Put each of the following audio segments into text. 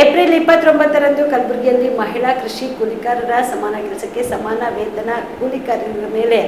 April 29ರಂದು ಕಲಬುರಗಿಯಲ್ಲಿ ಮಹಿಳಾ ಕೃಷಿ ಕೂಲಿಕಾರರ ಸಮಾನ ಕೆಲಸಕ್ಕೆ ಸಮಾನ ವೇತನ ಕೂಲಿಕಾರರ ಮೇಲೆ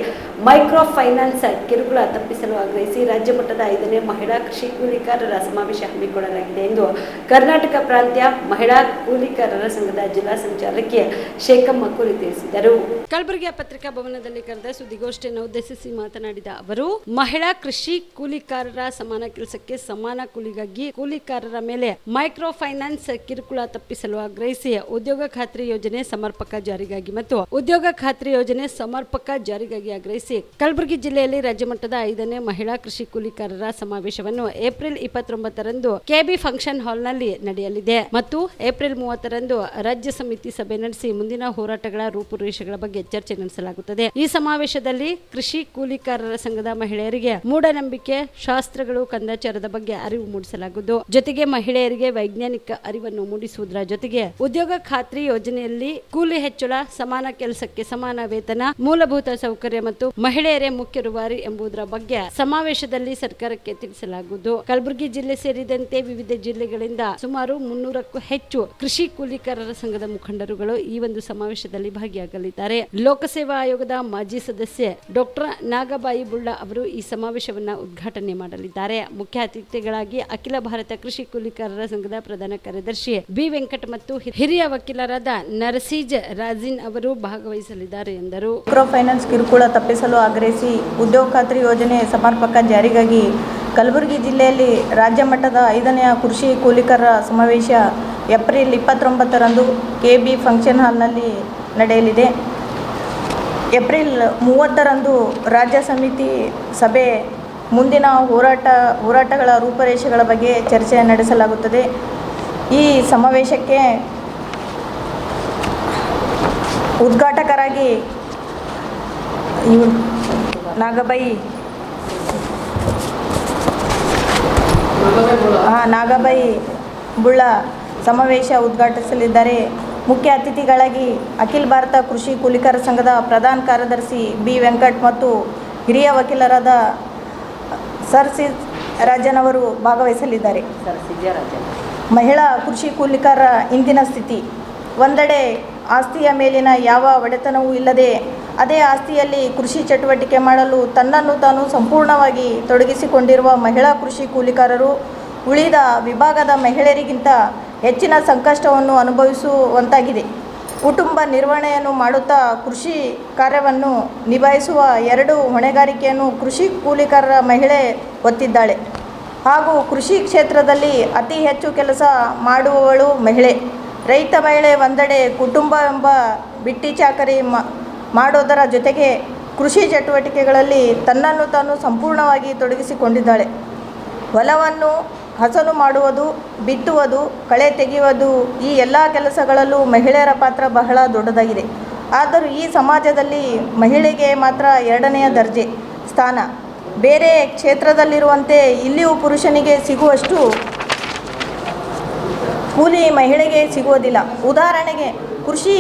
ಮೈಕ್ರೋ ಫೈನಾನ್ಸ್ ಕಿರುಕುಳ ತಪ್ಪಿಸಲು ಆಗ್ರಹಿಸಿ ರಾಜ್ಯ ಮಟ್ಟದ 5ನೇ ಮಹಿಳಾ ಕೃಷಿ ಕೂಲಿಕಾರರ ಸಮಾವೇಶ ಹಮ್ಮಿಕೊಳ್ಳಲಾಗಿದೆ ಎಂದು ಕರ್ನಾಟಕ ಪ್ರಾಂತ್ಯ ಮಹಿಳಾ ಕೂಲಿಕಾರರ ಸಂಘದ ಜಿಲ್ಲಾ ಸಂಚಾಲಕಿ ಶೇಖಮ್ಮ ಕುರಿ ತಿಳಿಸಿದರು. ಕಲಬುರಗಿಯ ಪತ್ರಿಕಾ ಭವನದಲ್ಲಿ ಕರೆದ ಸುದ್ದಿಗೋಷ್ಠಿಯನ್ನು ಉದ್ದೇಶಿಸಿ ಮಾತನಾಡಿದ ಅವರು, ಮಹಿಳಾ ಕೃಷಿ ಕೂಲಿಕಾರರ ಸಮಾನ ಕೆಲಸಕ್ಕೆ ಸಮಾನ ಕೂಲಿಗಾಗಿ ಕೂಲಿಕಾರರ ಮೇಲೆ ಮೈಕ್ರೋ ಫೈನಾನ್ಸ್ ಕಿರುಕುಳ ತಪ್ಪಿಸಲು ಆಗ್ರಹಿಸಿ ಉದ್ಯೋಗ ಖಾತ್ರಿ ಯೋಜನೆ ಸಮರ್ಪಕ ಜಾರಿಗಾಗಿ ಮತ್ತು ಉದ್ಯೋಗ ಖಾತ್ರಿ ಯೋಜನೆ ಸಮರ್ಪಕ ಜಾರಿಗಾಗಿ ಆಗ್ರಹಿಸಿ ಕಲಬುರಗಿ ಜಿಲ್ಲೆಯಲ್ಲಿ ರಾಜ್ಯ ಮಟ್ಟದ 5ನೇ ಮಹಿಳಾ ಕೃಷಿ ಕೂಲಿಕಾರರ ಸಮಾವೇಶವನ್ನು ಏಪ್ರಿಲ್ 29ರಂದು ಕೆಬಿ ಫಂಕ್ಷನ್ ಹಾಲ್ನಲ್ಲಿ ನಡೆಯಲಿದೆ ಮತ್ತು ಏಪ್ರಿಲ್ 30ರಂದು ರಾಜ್ಯ ಸಮಿತಿ ಸಭೆ ನಡೆಸಿ ಮುಂದಿನ ಹೋರಾಟಗಳ ರೂಪುರೇಷೆಗಳ ಬಗ್ಗೆ ಚರ್ಚೆ ನಡೆಸಲಾಗುತ್ತದೆ. ಈ ಸಮಾವೇಶದಲ್ಲಿ ಕೃಷಿ ಕೂಲಿಕಾರರ ಸಂಘದ ಮಹಿಳೆಯರಿಗೆ ಮೂಢನಂಬಿಕೆ, ಶಾಸ್ತ್ರಗಳು, ಕಂದಾಚಾರದ ಬಗ್ಗೆ ಅರಿವು ಮೂಡಿಸಲಾಗುವುದು. ಜೊತೆಗೆ ಮಹಿಳೆಯರಿಗೆ ವೈಜ್ಞಾನಿಕ ಅರಿವನ್ನು ಮೂಡಿಸುವುದರ ಜೊತೆಗೆ ಉದ್ಯೋಗ ಖಾತ್ರಿ ಯೋಜನೆಯಲ್ಲಿ ಕೂಲಿ ಹೆಚ್ಚಳ, ಸಮಾನ ಕೆಲಸಕ್ಕೆ ಸಮಾನ ವೇತನ, ಮೂಲಭೂತ ಸೌಕರ್ಯ ಮತ್ತು ಮಹಿಳೆಯರೇ ಮುಖ್ಯ ರೂವಾರಿ ಎಂಬುದರ ಬಗ್ಗೆ ಸಮಾವೇಶದಲ್ಲಿ ಸರ್ಕಾರಕ್ಕೆ ತಿಳಿಸಲಾಗುವುದು. ಕಲಬುರಗಿ ಜಿಲ್ಲೆ ಸೇರಿದಂತೆ ವಿವಿಧ ಜಿಲ್ಲೆಗಳಿಂದ ಸುಮಾರು 300ಕ್ಕೂ ಹೆಚ್ಚು ಕೃಷಿ ಕೂಲಿಕಾರರ ಸಂಘದ ಮುಖಂಡರುಗಳು ಈ ಒಂದು ಸಮಾವೇಶದಲ್ಲಿ ಭಾಗಿಯಾಗಲಿದ್ದಾರೆ. ಲೋಕಸೇವಾ ಆಯೋಗದ ಮಾಜಿ ಸದಸ್ಯೆ ಡಾಕ್ಟರ್ ನಾಗಬಾಯಿ ಬುಳ್ಳ ಅವರು ಈ ಸಮಾವೇಶವನ್ನು ಉದ್ಘಾಟನೆ ಮಾಡಲಿದ್ದಾರೆ. ಮುಖ್ಯ ಅತಿಥಿಗಳಾಗಿ ಅಖಿಲ ಭಾರತ ಕೃಷಿ ಕೂಲಿಕಾರರ ಸಂಘದ ಪ್ರಧಾನ ಕಾರ್ಯದರ್ಶಿ ಬಿ ವೆಂಕಟ್ ಮತ್ತು ಹಿರಿಯ ವಕೀಲರಾದ ನರಸೀಜ್ ರಾಜಿನ್ ಅವರು ಭಾಗವಹಿಸಲಿದ್ದಾರೆ ಎಂದರು. ಮೈಕ್ರೋ ಫೈನಾನ್ಸ್ ಕಿರುಕುಳ ತಪ್ಪಿಸಲು ಆಗ್ರಹಿಸಿ ಉದ್ಯೋಗ ಖಾತ್ರಿ ಯೋಜನೆ ಸಮರ್ಪಕ ಜಾರಿಗಾಗಿ ಕಲಬುರಗಿ ಜಿಲ್ಲೆಯಲ್ಲಿ ರಾಜ್ಯ ಮಟ್ಟದ 5ನೇ ಕೃಷಿ ಕೂಲಿಕಾರರ ಸಮಾವೇಶ ಏಪ್ರಿಲ್ 29ರಂದು ಕೆಬಿ ಫಂಕ್ಷನ್ ಹಾಲ್ನಲ್ಲಿ ನಡೆಯಲಿದೆ. ಏಪ್ರಿಲ್ 30ರಂದು ರಾಜ್ಯ ಸಮಿತಿ ಸಭೆ ಮುಂದಿನ ಹೋರಾಟಗಳ ರೂಪರೇಷೆಗಳ ಬಗ್ಗೆ ಚರ್ಚೆ ನಡೆಸಲಾಗುತ್ತದೆ. ಈ ಸಮಾವೇಶಕ್ಕೆ ಉದ್ಘಾಟಕರಾಗಿ ನಾಗಬಾಯಿ ಬುಳ್ಳ ಸಮಾವೇಶ ಉದ್ಘಾಟಿಸಲಿದ್ದಾರೆ. ಮುಖ್ಯ ಅತಿಥಿಗಳಾಗಿ ಅಖಿಲ ಭಾರತ ಕೃಷಿ ಕೂಲಿಕಾರ ಸಂಘದ ಪ್ರಧಾನ ಕಾರ್ಯದರ್ಶಿ ಬಿ ವೆಂಕಟ್ ಮತ್ತು ಹಿರಿಯ ವಕೀಲರಾದ ಸರ್ ಸಿ ರಾಜನ್ ಅವರು ಭಾಗವಹಿಸಲಿದ್ದಾರೆ. ಮಹಿಳಾ ಕೃಷಿ ಕೂಲಿಕಾರರ ಇಂದಿನ ಸ್ಥಿತಿ: ಒಂದೆಡೆ ಆಸ್ತಿಯ ಮೇಲಿನ ಯಾವ ಒಡೆತನವೂ ಇಲ್ಲದೆ ಅದೇ ಆಸ್ತಿಯಲ್ಲಿ ಕೃಷಿ ಚಟುವಟಿಕೆ ಮಾಡಲು ತನ್ನನ್ನು ತಾನು ಸಂಪೂರ್ಣವಾಗಿ ತೊಡಗಿಸಿಕೊಂಡಿರುವ ಮಹಿಳಾ ಕೃಷಿ ಕೂಲಿಕಾರರು ಉಳಿದ ವಿಭಾಗದ ಮಹಿಳೆಯರಿಗಿಂತ ಹೆಚ್ಚಿನ ಸಂಕಷ್ಟವನ್ನು ಅನುಭವಿಸುವಂತಾಗಿದೆ. ಕುಟುಂಬ ನಿರ್ವಹಣೆಯನ್ನು ಮಾಡುತ್ತಾ ಕೃಷಿ ಕಾರ್ಯವನ್ನು ನಿಭಾಯಿಸುವ ಎರಡು ಹೊಣೆಗಾರಿಕೆಯನ್ನು ಕೃಷಿ ಕೂಲಿಕಾರರ ಮಹಿಳೆ ಹೊತ್ತಿದ್ದಾಳೆ. ಹಾಗೂ ಕೃಷಿ ಕ್ಷೇತ್ರದಲ್ಲಿ ಅತಿ ಹೆಚ್ಚು ಕೆಲಸ ಮಾಡುವವಳು ಮಹಿಳೆ. ರೈತ ಮಹಿಳೆ ಒಂದೆಡೆ ಕುಟುಂಬ ಎಂಬ ಬಿಟ್ಟಿ ಚಾಕರಿ ಮಾಡೋದರ ಜೊತೆಗೆ ಕೃಷಿ ಚಟುವಟಿಕೆಗಳಲ್ಲಿ ತನ್ನನ್ನು ತಾನು ಸಂಪೂರ್ಣವಾಗಿ ತೊಡಗಿಸಿಕೊಂಡಿದ್ದಾಳೆ. ಹೊಲವನ್ನು ಹಸನು ಮಾಡುವುದು, ಬಿತ್ತುವುದು, ಕಳೆ ತೆಗೆಯುವುದು, ಈ ಎಲ್ಲ ಕೆಲಸಗಳಲ್ಲೂ ಮಹಿಳೆಯರ ಪಾತ್ರ ಬಹಳ ದೊಡ್ಡದಾಗಿದೆ. ಆದರೂ ಈ ಸಮಾಜದಲ್ಲಿ ಮಹಿಳೆಗೆ ಮಾತ್ರ 2ನೇ ದರ್ಜೆ ಸ್ಥಾನ. ಬೇರೆ ಕ್ಷೇತ್ರದಲ್ಲಿರುವಂತೆ ಇಲ್ಲಿಯೂ ಪುರುಷನಿಗೆ ಸಿಗುವಷ್ಟು ಕೂಲಿ ಮಹಿಳೆಗೆ ಸಿಗುವುದಿಲ್ಲ. ಉದಾಹರಣೆಗೆ ಕೃಷಿ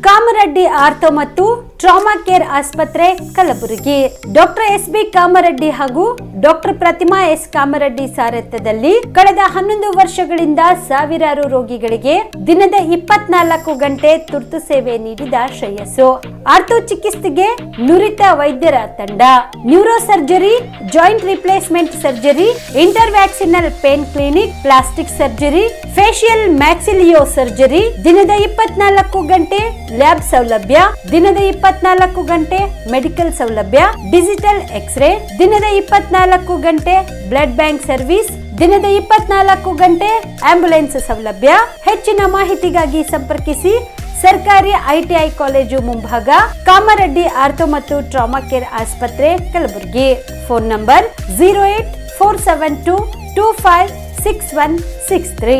ಕಾಮರೆಡ್ಡಿ ಆರ್ಥೋ ಮತ್ತು ಟ್ರಾಮಾ ಕೇರ್ ಆಸ್ಪತ್ರೆ ಕಲಬುರಗಿ. Doctor S B. ಕಾಮರೆಡ್ಡಿ ಹಾಗೂ ಡಾಕ್ಟರ್ ಪ್ರತಿಮಾ ಎಸ್. ಕಾಮರೆಡ್ಡಿ ಸಾರಥ್ಯದಲ್ಲಿ ಕಳೆದ 11 ವರ್ಷಗಳಿಂದ ಸಾವಿರಾರು ರೋಗಿಗಳಿಗೆ ದಿನದ 24 ಗಂಟೆ ತುರ್ತು ಸೇವೆ ನೀಡಿದ ಶ್ರೇಯಸ್ಸು. ಆರ್ಥೋ ಚಿಕಿತ್ಸೆಗೆ ನುರಿತ ವೈದ್ಯರ ತಂಡ, neuro surgery, joint replacement surgery, interventional pain clinic, plastic surgery, facial maxillo surgery, ದಿನದ 24 ಗಂಟೆ ಲ್ಯಾಬ್ ಸೌಲಭ್ಯ, ದಿನದ 24 ಗಂಟೆ ಮೆಡಿಕಲ್ ಸೌಲಭ್ಯ, ಡಿಜಿಟಲ್ ಎಕ್ಸ್ರೇ, ದಿನದ 24 ಗಂಟೆ ಬ್ಲಡ್ ಬ್ಯಾಂಕ್ ಸರ್ವಿಸ್, ದಿನದ 24 ಗಂಟೆ ಆಂಬ್ಯುಲೆನ್ಸ್ ಸೌಲಭ್ಯ. ಹೆಚ್ಚಿನ ಮಾಹಿತಿಗಾಗಿ ಸಂಪರ್ಕಿಸಿ ಸರ್ಕಾರಿ ಐಟಿಐ ಕಾಲೇಜು ಮುಂಭಾಗ, ಕಾಮರೆಡ್ಡಿ ಆರ್ಥೋ ಮತ್ತು ಟ್ರಾಮಾ ಕೇರ್ ಆಸ್ಪತ್ರೆ ಕಲಬುರಗಿ. Phone number 084722566163.